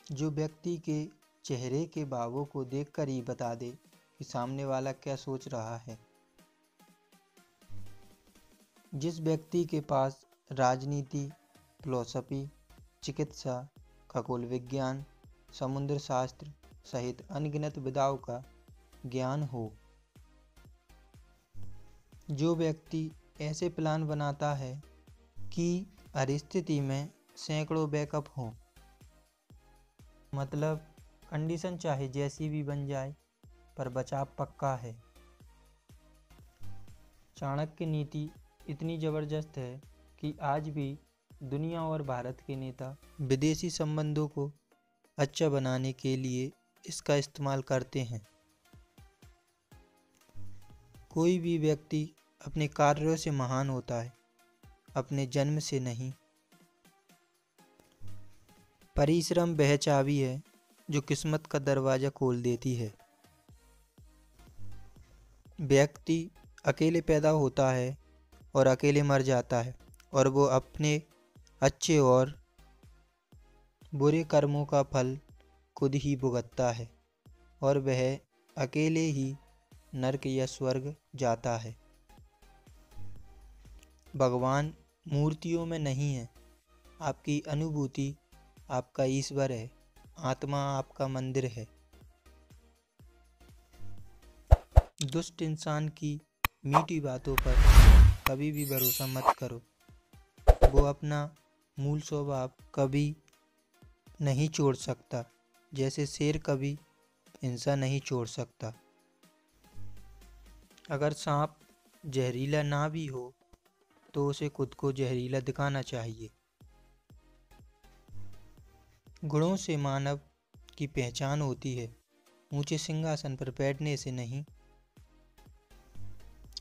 जो व्यक्ति के चेहरे के भावों को देखकर ही बता दे कि सामने वाला क्या सोच रहा है। जिस व्यक्ति के पास राजनीति, फिलॉसफी, चिकित्सा, खगोल विज्ञान, समुद्र शास्त्र सहित अनगिनत विधाओं का ज्ञान हो। जो व्यक्ति ऐसे प्लान बनाता है कि हर स्थिति में सैकड़ों बैकअप हों, मतलब कंडीशन चाहे जैसी भी बन जाए पर बचाव पक्का है। चाणक्य नीति इतनी ज़बरदस्त है कि आज भी दुनिया और भारत के नेता विदेशी संबंधों को अच्छा बनाने के लिए इसका इस्तेमाल करते हैं। कोई भी व्यक्ति अपने कार्यों से महान होता है, अपने जन्म से नहीं। परिश्रम वह चाबी है जो किस्मत का दरवाज़ा खोल देती है। व्यक्ति अकेले पैदा होता है और अकेले मर जाता है, और वो अपने अच्छे और बुरे कर्मों का फल खुद ही भुगतता है, और वह अकेले ही नरक या स्वर्ग जाता है। भगवान मूर्तियों में नहीं है, आपकी अनुभूति आपका ईश्वर है, आत्मा आपका मंदिर है। दुष्ट इंसान की मीठी बातों पर कभी भी भरोसा मत करो। वो अपना मूल स्वभाव कभी नहीं छोड़ सकता, जैसे शेर कभी हिंसा नहीं छोड़ सकता। अगर सांप जहरीला ना भी हो तो उसे खुद को जहरीला दिखाना चाहिए। गुणों से मानव की पहचान होती है, ऊंचे सिंहासन पर बैठने से नहीं।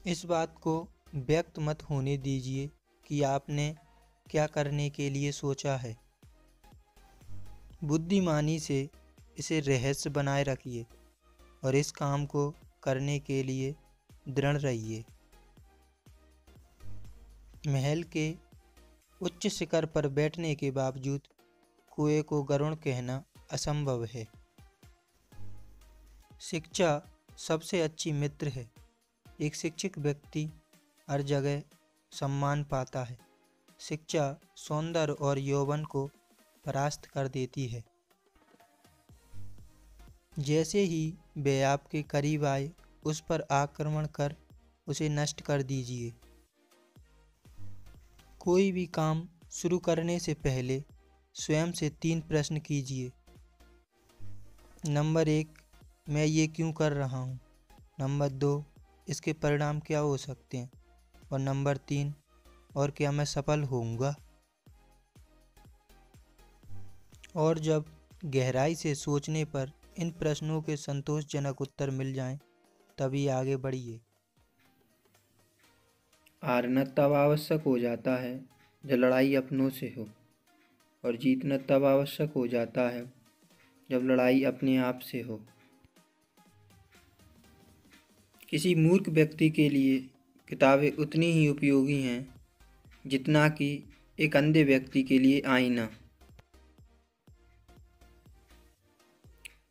इस बात को व्यक्त मत होने दीजिए कि आपने क्या करने के लिए सोचा है। बुद्धिमानी से इसे रहस्य बनाए रखिए और इस काम को करने के लिए दृढ़ रहिए। महल के उच्च शिखर पर बैठने के बावजूद कुएं को गरुड़ कहना असंभव है। शिक्षा सबसे अच्छी मित्र है। एक शिक्षित व्यक्ति हर जगह सम्मान पाता है। शिक्षा सौंदर्य और यौवन को परास्त कर देती है। जैसे ही वे आपके करीब आए, उस पर आक्रमण कर उसे नष्ट कर दीजिए। कोई भी काम शुरू करने से पहले स्वयं से 3 प्रश्न कीजिए। नंबर 1, मैं ये क्यों कर रहा हूँ? नंबर 2, इसके परिणाम क्या हो सकते हैं? और नंबर 3, और क्या मैं सफल होऊंगा? और जब गहराई से सोचने पर इन प्रश्नों के संतोषजनक उत्तर मिल जाएं, तभी आगे बढ़िए। हारना तब आवश्यक हो जाता है जब लड़ाई अपनों से हो, और जीतना तब आवश्यक हो जाता है जब लड़ाई अपने आप से हो। किसी मूर्ख व्यक्ति के लिए किताबें उतनी ही उपयोगी हैं जितना कि एक अंधे व्यक्ति के लिए आईना।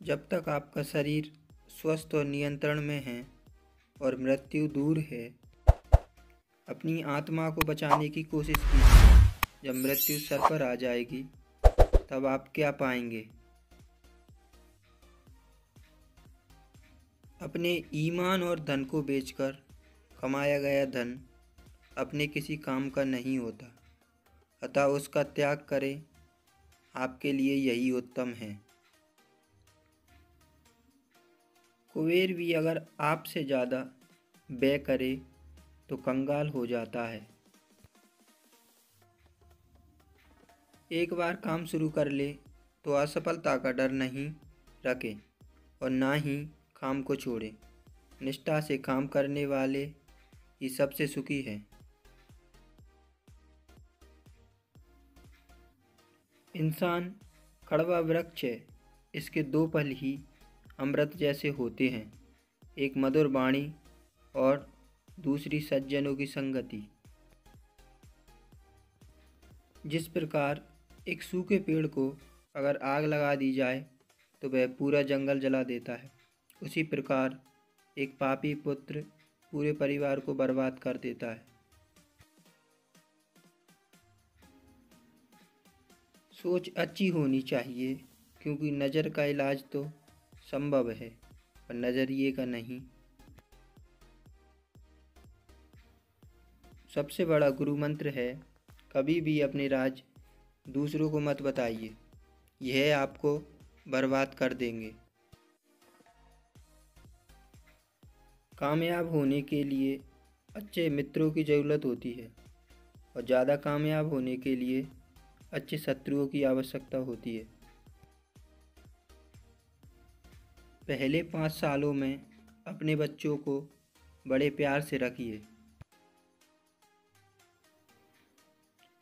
जब तक आपका शरीर स्वस्थ और नियंत्रण में है और मृत्यु दूर है, अपनी आत्मा को बचाने की कोशिश कीजिए। जब मृत्यु सर पर आ जाएगी, तब आप क्या पाएंगे? अपने ईमान और धन को बेचकर कमाया गया धन अपने किसी काम का नहीं होता, अतः उसका त्याग करें। आपके लिए यही उत्तम है। कुबेर भी अगर आपसे ज़्यादा व्यय करे तो कंगाल हो जाता है। एक बार काम शुरू कर ले तो असफलता का डर नहीं रखे और ना ही काम को छोड़े। निष्ठा से काम करने वाले ही सबसे सुखी हैं। इंसान कड़वा वृक्ष है, इसके 2 पल ही अमृत जैसे होते हैं, एक मधुर वाणी और दूसरी सज्जनों की संगति। जिस प्रकार एक सूखे पेड़ को अगर आग लगा दी जाए तो वह पूरा जंगल जला देता है, उसी प्रकार एक पापी पुत्र पूरे परिवार को बर्बाद कर देता है। सोच अच्छी होनी चाहिए, क्योंकि नज़र का इलाज तो संभव है पर नज़रिए का नहीं। सबसे बड़ा गुरु मंत्र है, कभी भी अपने राज दूसरों को मत बताइए, यह आपको बर्बाद कर देंगे। कामयाब होने के लिए अच्छे मित्रों की ज़रूरत होती है और ज़्यादा कामयाब होने के लिए अच्छे शत्रुओं की आवश्यकता होती है। पहले 5 सालों में अपने बच्चों को बड़े प्यार से रखिए।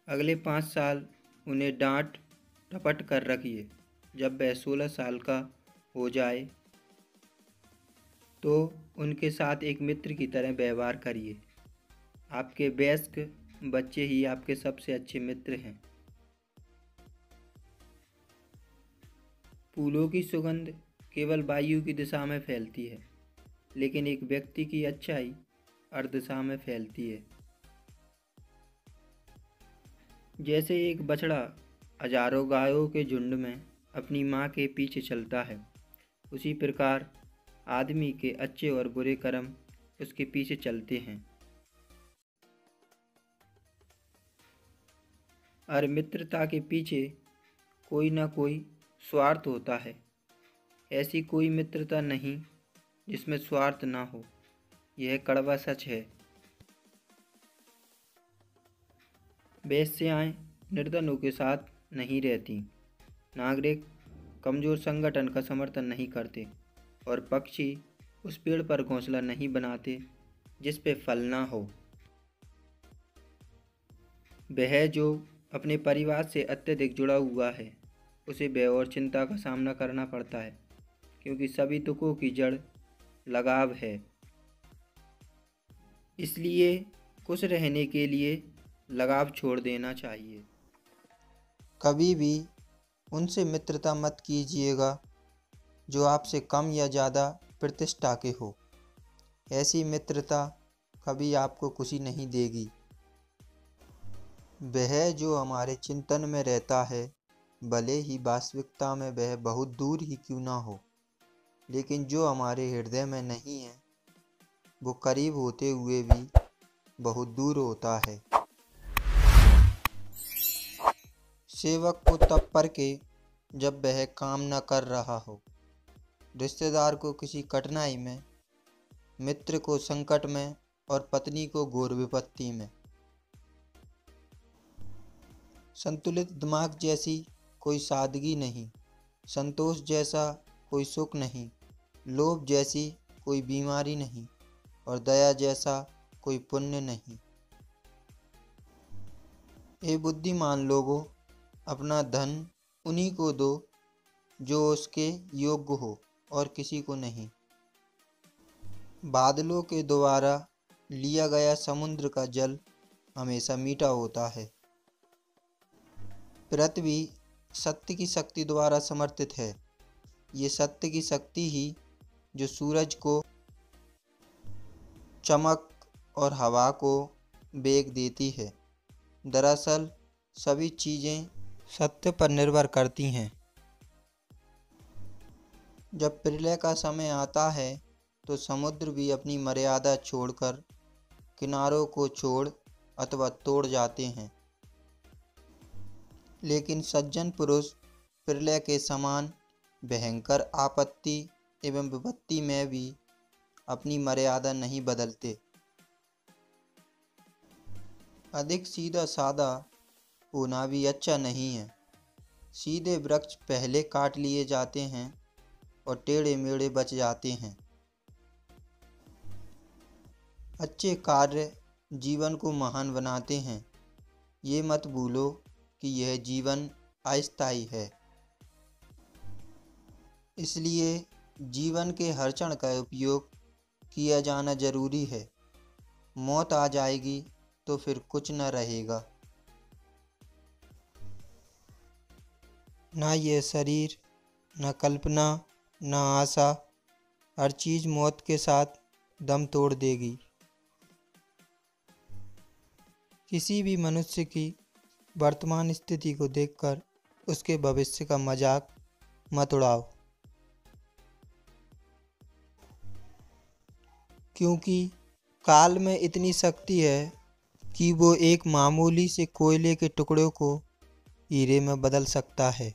अगले 5 साल उन्हें डांट डपट कर रखिए। जब वह 16 साल का हो जाए तो उनके साथ एक मित्र की तरह व्यवहार करिए। आपके वयस्क बच्चे ही आपके सबसे अच्छे मित्र हैं। फूलों की सुगंध केवल वायु की दिशा में फैलती है, लेकिन एक व्यक्ति की अच्छाई हर दिशा में फैलती है। जैसे एक बछड़ा हजारों गायों के झुंड में अपनी माँ के पीछे चलता है, उसी प्रकार आदमी के अच्छे और बुरे कर्म उसके पीछे चलते हैं। हर मित्रता के पीछे कोई ना कोई स्वार्थ होता है। ऐसी कोई मित्रता नहीं जिसमें स्वार्थ ना हो, यह कड़वा सच है। वेश्याएं निर्धनों के साथ नहीं रहती, नागरिक कमज़ोर संगठन का समर्थन नहीं करते और पक्षी उस पेड़ पर घोंसला नहीं बनाते जिस पे फल ना हो। वह जो अपने परिवार से अत्यधिक जुड़ा हुआ है, उसे भय और चिंता का सामना करना पड़ता है, क्योंकि सभी दुखों की जड़ लगाव है। इसलिए खुश रहने के लिए लगाव छोड़ देना चाहिए। कभी भी उनसे मित्रता मत कीजिएगा जो आपसे कम या ज़्यादा प्रतिष्ठा के हो। ऐसी मित्रता कभी आपको खुशी नहीं देगी। वह जो हमारे चिंतन में रहता है, भले ही वास्तविकता में वह बहुत दूर ही क्यों ना हो, लेकिन जो हमारे हृदय में नहीं है, वो करीब होते हुए भी बहुत दूर होता है। सेवक को तब परखे जब वह काम न कर रहा हो, रिश्तेदार को किसी कठिनाई में, मित्र को संकट में और पत्नी को घोर विपत्ति में। संतुलित दिमाग जैसी कोई सादगी नहीं, संतोष जैसा कोई सुख नहीं, लोभ जैसी कोई बीमारी नहीं और दया जैसा कोई पुण्य नहीं। ए बुद्धिमान लोगों, अपना धन उन्हीं को दो जो उसके योग्य हो और किसी को नहीं। बादलों के द्वारा लिया गया समुद्र का जल हमेशा मीठा होता है। पृथ्वी सत्य की शक्ति द्वारा समर्थित है। ये सत्य की शक्ति ही जो सूरज को चमक और हवा को वेग देती है। दरअसल सभी चीज़ें सत्य पर निर्भर करती हैं। जब प्रलय का समय आता है तो समुद्र भी अपनी मर्यादा छोड़कर किनारों को छोड़ अथवा तोड़ जाते हैं, लेकिन सज्जन पुरुष प्रलय के समान भयंकर आपत्ति एवं विपत्ति में भी अपनी मर्यादा नहीं बदलते। अधिक सीधा साधा होना भी अच्छा नहीं है। सीधे वृक्ष पहले काट लिए जाते हैं और टेढ़े मेढ़े बच जाते हैं। अच्छे कार्य जीवन को महान बनाते हैं। ये मत भूलो कि यह जीवन अस्थायी है, इसलिए जीवन के हर क्षण का उपयोग किया जाना जरूरी है। मौत आ जाएगी तो फिर कुछ न रहेगा। ना ये शरीर, न कल्पना, न आशा, हर चीज़ मौत के साथ दम तोड़ देगी। किसी भी मनुष्य की वर्तमान स्थिति को देखकर उसके भविष्य का मजाक मत उड़ाओ, क्योंकि काल में इतनी शक्ति है कि वो एक मामूली से कोयले के टुकड़े को हीरे में बदल सकता है।